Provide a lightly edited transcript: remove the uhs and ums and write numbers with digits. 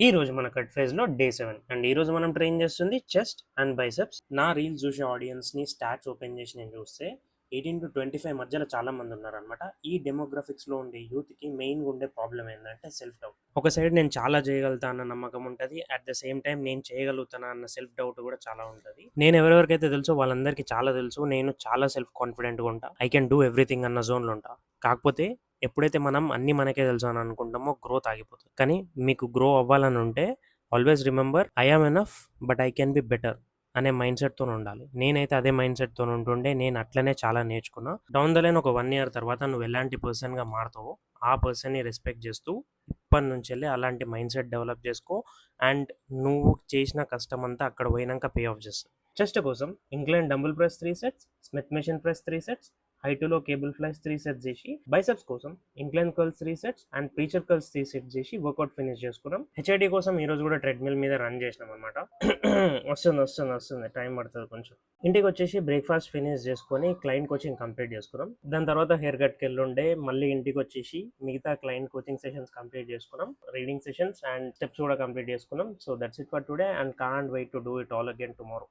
ఈ రోజు మన కట్ ఫేజ్ లో డే 7 అండ్ ఈ రోజు మనం ట్రైన్ చేస్తుంది చెస్ట్ అండ్ బైసెప్స్. నా రీల్స్ చూసే ఆడియన్స్ ని స్టాట్స్ ఓపెన్ చేసి నేను చూస్తే 18 to 25 మధ్యలో చాలా మంది ఉన్నారనమాట. ఈ డెమోగ్రఫిక్స్ లో ఉండే యూత్ కి మెయిన్ ఉండే ప్రాబ్లం ఏంటంటే సెల్ఫ్ డౌట్. ఒక సైడ్ నేను చాలా చేయగలుగుతా అన్న నమ్మకం ఉంటుంది, అట్ ద సేమ్ టైం నేను చేయగలుగుతానా అన్న సెల్ఫ్ డౌట్ కూడా చాలా ఉంటుంది. నేను ఎవరెవరికైతే తెలుసో వాళ్ళందరికీ చాలా తెలుసు నేను చాలా సెల్ఫ్ కాన్ఫిడెంట్ గా ఉంటా, ఐ కెన్ డూ ఎవ్రీథింగ్ అన్న జోన్ లో ఉంటా. కాకపోతే ఎప్పుడైతే మనం అన్నీ మనకే తెలుసు అని అనుకుంటామో గ్రోత్ ఆగిపోతుంది. కానీ మీకు గ్రో అవ్వాలని ఉంటే always remember I am enough but I can be better అనే మైండ్ సెట్తో ఉండాలి. నేనైతే అదే మైండ్ సెట్తో ఉంటుండే నేను అట్లనే చాలా నేర్చుకున్నా. డౌన్ ద లైన్ ఒక 1 year తర్వాత నువ్వు ఎలాంటి పర్సన్గా మారుతావో ఆ పర్సన్ని రెస్పెక్ట్ చేస్తూ ఇప్పటి నుంచి వెళ్ళి అలాంటి మైండ్ సెట్ డెవలప్ చేసుకో. అండ్ నువ్వు చేసిన కష్టం అంతా అక్కడ పోయినాక పే ఆఫ్ చేస్తుంది. చెస్ట్ కోసం incline dumbbell press 3 sets, Smith machine press 3 sets, హైటులో కేబుల్ ఫ్లైస్ 3 sets చేసి, బైసెప్స్ కోసం incline curls 3 sets and preacher curls 3 sets చేసి వర్కౌట్ ఫినిష్ చేసుకున్నాం. హెచ్ఐడి కోసం ఈ రోజు కూడా ట్రెడ్మిల్ మీద రన్ చేసినాం అనమాట. వస్తుంది టైం పడుతుంది కొంచెం. ఇంటికి వచ్చేసి బ్రేక్ఫాస్ట్ ఫినిష్ చేసుకొని క్లయింట్ కోచింగ్ కంప్లీట్ చేసుకున్నాం. దాని తర్వాత హెయిర్ కట్కి వెళ్ళుండే మళ్ళీ ఇంటికి వచ్చేసి మిగతా క్లయింట్ కోచింగ్ సెషన్స్ కంప్లీట్ చేసుకున్నాం, రీడింగ్ సెషన్స్ అండ్ స్టెప్స్ కూడా కంప్లీట్ చేసుకున్నాం. So that's it for today and can't wait to do it all again tomorrow.